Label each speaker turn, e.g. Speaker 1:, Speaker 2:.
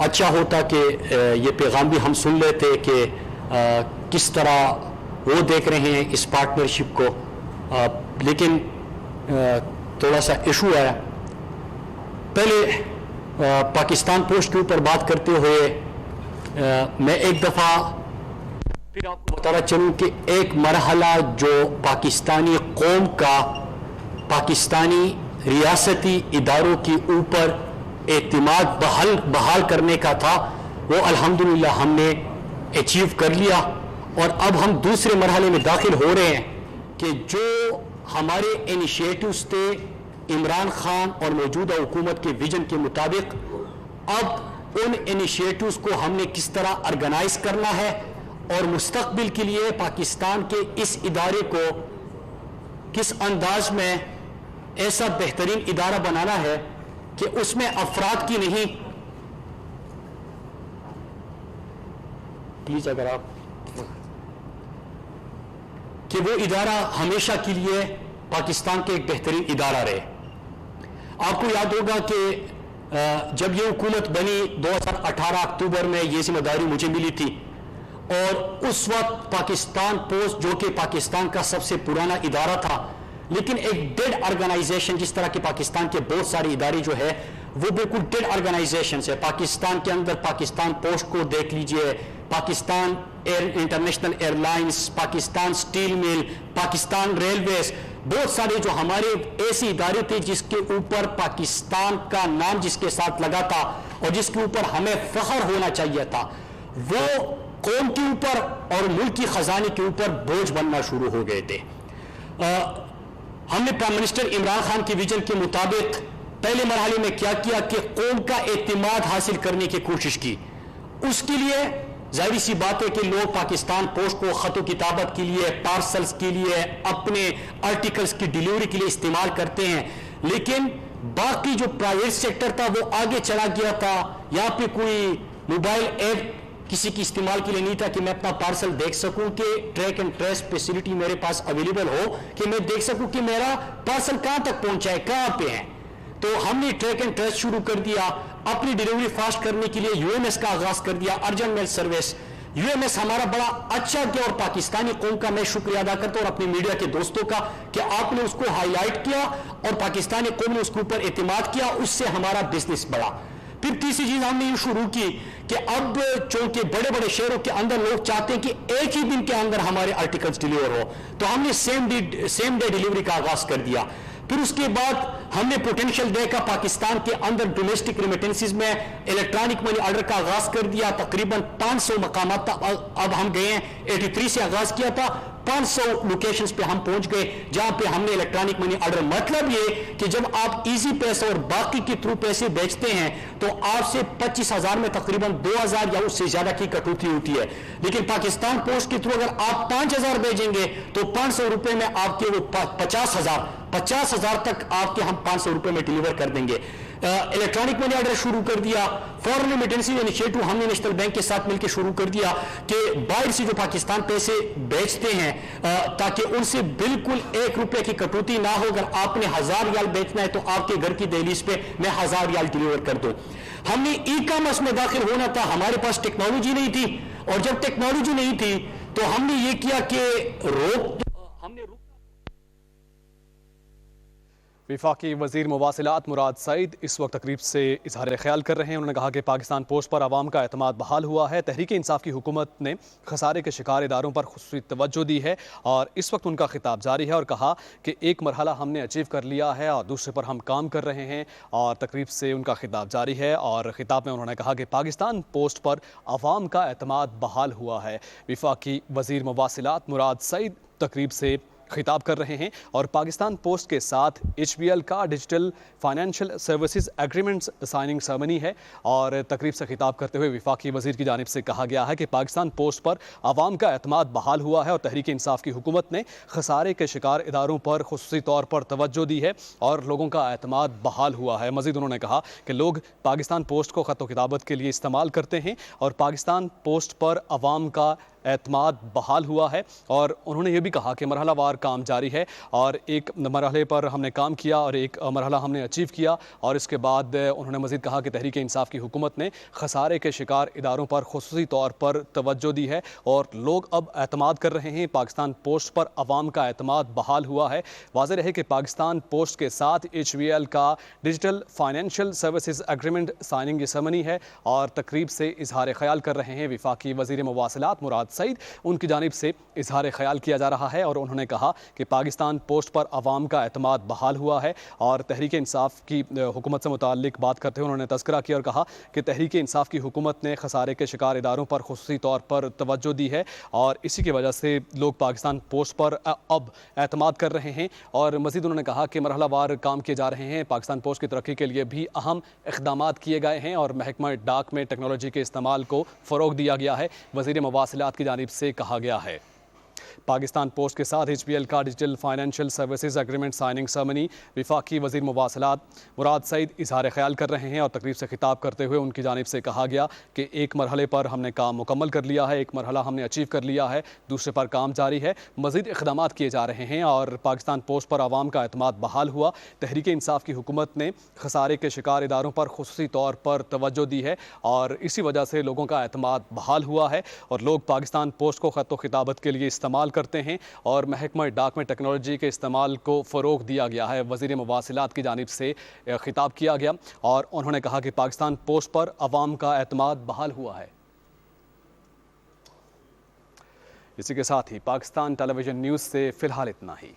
Speaker 1: اچھا ہوتا کہ یہ پیغام بھی ہم سن لیتے کہ کس طرح وہ دیکھ رہے ہیں اس پارٹنرشپ کو، لیکن تھوڑا سا ایشو ہے۔ پہلے پاکستان پوسٹ کے اوپر بات کرتے ہوئے میں ایک دفعہ پھر آپ کو بتانا چلوں کہ ایک مرحلہ جو پاکستانی قوم کا پاکستانی ریاستی اداروں کے اوپر اعتماد بحال کرنے کا تھا، وہ الحمدللہ ہم نے اچیو کر لیا، اور اب ہم دوسرے مرحلے میں داخل ہو رہے ہیں کہ جو ہمارے انیشیٹوز تھے عمران خان اور موجودہ حکومت کے ویژن کے مطابق، اب ان انیشیٹوز کو ہم نے کس طرح آرگنائز کرنا ہے اور مستقبل کے لیے پاکستان کے اس ادارے کو کس انداز میں ایسا بہترین ادارہ بنانا ہے کہ اس میں افراد کی نہیں، پلیز اگر آپ، کہ وہ ادارہ ہمیشہ کے لیے پاکستان کے ایک بہترین ادارہ رہے۔ آپ کو یاد ہوگا کہ جب یہ حکومت بنی 2018 اکتوبر میں یہ ذمہ داری مجھے ملی تھی، اور اس وقت پاکستان پوسٹ جو کہ پاکستان کا سب سے پرانا ادارہ تھا، لیکن ایک ڈیڈ آرگنائزیشن، جس طرح کے پاکستان کے بہت سارے ادارے جو ہے وہ بالکل ڈیڈ آرگنائزیشنز ہے۔ پاکستان کے اندر پاکستان پوسٹ کو دیکھ لیجئے، Pakistan international air lines, Pakistan steel mill, Pakistan railways, بہت سارے جو ہمارے ایسے ادارے تھے جس کے اوپر پاکستان کا نام جس کے ساتھ لگا تھا اور جس کے اوپر ہمیں فخر ہونا چاہیے تھا، وہ قوم کے اوپر اور ملکی خزانے کے اوپر بوجھ بننا شروع ہو گئے تھے۔ ہم نے پرائم منسٹر عمران خان کے ویژن کے مطابق پہلے مرحلے میں کیا کیا کہ قوم کا اعتماد حاصل کرنے کی کوشش کی۔ اس کے لیے ظاہری سی بات ہے کہ لوگ پاکستان پوسٹ کو خط و کتابت کے لیے، پارسلز کے لیے، اپنے آرٹیکلز کی ڈیلیوری کے لیے استعمال کرتے ہیں، لیکن باقی جو پرائیویٹ سیکٹر تھا وہ آگے چلا گیا تھا۔ یہاں پہ کوئی موبائل ایپ کسی کی استعمال کے لیے نہیں تھا کہ میں اپنا پارسل دیکھ سکوں، کہ ٹریک اینڈ ٹریس فیسلٹی میرے پاس اویلیبل ہو کہ میں دیکھ سکوں کہ میرا پارسل کہاں تک پہنچا ہے، کہاں پہ ہے۔ تو ہم نے ٹریک اینڈ ٹریس شروع کر دیا، اپنی ڈیلیوری فاسٹ کرنے کے لیے یو ایم ایس کا آغاز کر دیا، urgent mail service. U M S ہمارا بڑا اچھا کیا، اور پاکستانی قوم کا میں شکریہ ادا کرتا ہوں اور اپنے میڈیا کے دوستوں کا کہ آپ نے اس کو ہائی لائٹ کیا اور پاکستانی قوم نے اس کے اوپر اعتماد کیا، اس سے ہمارا بزنس بڑھا۔ پھر تیسری چیز ہم نے یہ شروع کی کہ اب چونکہ بڑے بڑے شہروں کے اندر لوگ چاہتے ہیں کہ ایک ہی دن کے اندر ہمارے آرٹیکلز ڈیلیور ہو، تو ہم نے سیم ڈے ڈیلیوری کا آغاز کر دیا۔ پھر اس کے بعد ہم نے پوٹینشیل دیکھا پاکستان کے اندر ڈومیسٹک ریمیٹنسز میں الیکٹرانک منی آرڈر کا آغاز کر دیا، تقریباً 500 مقامات اب ہم گئے ہیں، 83 سے آغاز کیا تھا، 500 لوکیشنز پہ ہم پہنچ گئے جہاں پہ ہم نے الیکٹرانک منی آرڈر، مطلب یہ کہ جب آپ ایزی پیسہ اور باقی کے تھرو پیسے بیچتے ہیں تو آپ سے 25,000 میں تقریباً 2,000 یا اس سے زیادہ کی کٹوتی ہوتی ہے، لیکن پاکستان پوسٹ کے تھرو اگر آپ 5,000 بھیجیں گے تو 500 روپے میں آپ کے وہ 50,000 تک آپ کے ہم 500 روپے میں ڈیلیور کر دیں گے۔ الیکٹرانک منی آرڈر شروع کر دیا، فورن ریمیٹنسی انیشیٹو ہم نے نیشنل بینک کے ساتھ مل کے شروع کر دیا کہ باہر سے جو پاکستان پیسے بیچتے ہیں تاکہ ان سے بالکل 1 روپے کی کٹوتی نہ ہو، اگر آپ نے 1,000 ریال بیچنا ہے تو آپ کے گھر کی دہلیز پہ میں 1,000 ریال ڈیلیور کر دوں۔ ہم نے ای کامرس میں داخل ہونا تھا، ہمارے پاس ٹیکنالوجی نہیں تھی، اور جب ٹیکنالوجی نہیں تھی تو ہم نے یہ کیا کہ
Speaker 2: وفاقی وزیر مواصلات مراد سعید اس وقت تقریب سے اظہار خیال کر رہے ہیں۔ انہوں نے کہا کہ پاکستان پوسٹ پر عوام کا اعتماد بحال ہوا ہے۔ تحریک انصاف کی حکومت نے خسارے کے شکار اداروں پر خصوصی توجہ دی ہے اور اس وقت ان کا خطاب جاری ہے، اور کہا کہ ایک مرحلہ ہم نے اچیو کر لیا ہے اور دوسرے پر ہم کام کر رہے ہیں، اور تقریب سے ان کا خطاب جاری ہے، اور خطاب میں انہوں نے کہا کہ پاکستان پوسٹ پر عوام کا اعتماد بحال ہوا ہے۔ وفاقی وزیر مواصلات مراد سعید تقریب سے خطاب کر رہے ہیں، اور پاکستان پوسٹ کے ساتھ HBL کا digital financial services agreement signing ceremony ہے، اور تقریب سے خطاب کرتے ہوئے وفاقی وزیر کی جانب سے کہا گیا ہے کہ پاکستان پوسٹ پر عوام کا اعتماد بحال ہوا ہے اور تحریک انصاف کی حکومت نے خسارے کے شکار اداروں پر خصوصی طور پر توجہ دی ہے اور لوگوں کا اعتماد بحال ہوا ہے۔ مزید انہوں نے کہا کہ لوگ پاکستان پوسٹ کو خط و کتابت کے لیے استعمال کرتے ہیں اور پاکستان پوسٹ پر عوام کا اعتماد بحال ہوا ہے، اور انہوں نے یہ بھی کہا کہ مرحلہ وار کام جاری ہے، اور ایک مرحلے پر ہم نے کام کیا اور ایک مرحلہ ہم نے اچیو کیا، اور اس کے بعد انہوں نے مزید کہا کہ تحریک انصاف کی حکومت نے خسارے کے شکار اداروں پر خصوصی طور پر توجہ دی ہے اور لوگ اب اعتماد کر رہے ہیں۔ پاکستان پوسٹ پر عوام کا اعتماد بحال ہوا ہے۔ واضح رہے کہ پاکستان پوسٹ کے ساتھ HVL کا digital financial services agreement signing ceremony ہے، اور تقریب سے اظہار خیال کر رہے ہیں وفاقی وزیر مواصلات مراد سعید۔ ان کی جانب سے اظہار خیال کیا جا رہا ہے، اور انہوں نے کہا کہ پاکستان پوسٹ پر عوام کا اعتماد بحال ہوا ہے، اور تحریک انصاف کی حکومت سے متعلق بات کرتے ہوئے انہوں نے تذکرہ کیا اور کہا کہ تحریک انصاف کی حکومت نے خسارے کے شکار اداروں پر خصوصی طور پر توجہ دی ہے، اور اسی کی وجہ سے لوگ پاکستان پوسٹ پر اب اعتماد کر رہے ہیں۔ اور مزید انہوں نے کہا کہ مرحلہ وار کام کیے جا رہے ہیں، پاکستان پوسٹ کی ترقی کے لیے بھی اہم اقدامات کیے گئے ہیں، اور محکمہ ڈاک میں ٹیکنالوجی کے استعمال کو فروغ دیا گیا ہے، وزیر مواصلات کی جانب سے کہا گیا ہے۔ پاکستان پوسٹ کے ساتھ HBL کا digital financial services agreement signing ceremony, وفاقی وزیر مواصلات مراد سعید اظہار خیال کر رہے ہیں، اور تقریب سے خطاب کرتے ہوئے ان کی جانب سے کہا گیا کہ ایک مرحلے پر ہم نے کام مکمل کر لیا ہے، ایک مرحلہ ہم نے اچیو کر لیا ہے، دوسرے پر کام جاری ہے، مزید اقدامات کیے جا رہے ہیں، اور پاکستان پوسٹ پر عوام کا اعتماد بحال ہوا۔ تحریک انصاف کی حکومت نے خسارے کے شکار اداروں پر خصوصی طور پر توجہ دی ہے، اور اسی وجہ سے لوگوں کا اعتماد بحال ہوا ہے، اور لوگ پاکستان پوسٹ کو خط و خطابت کے لیے استعمال کرتے ہیں، اور محکمہ ڈاک میں ٹیکنالوجی کے استعمال کو فروغ دیا گیا ہے، وزیر مواصلات کی جانب سے خطاب کیا گیا، اور انہوں نے کہا کہ پاکستان پوسٹ پر عوام کا اعتماد بحال ہوا ہے۔ اسی کے ساتھ ہی پاکستان ٹیلی ویژن نیوز سے فی الحال اتنا ہی۔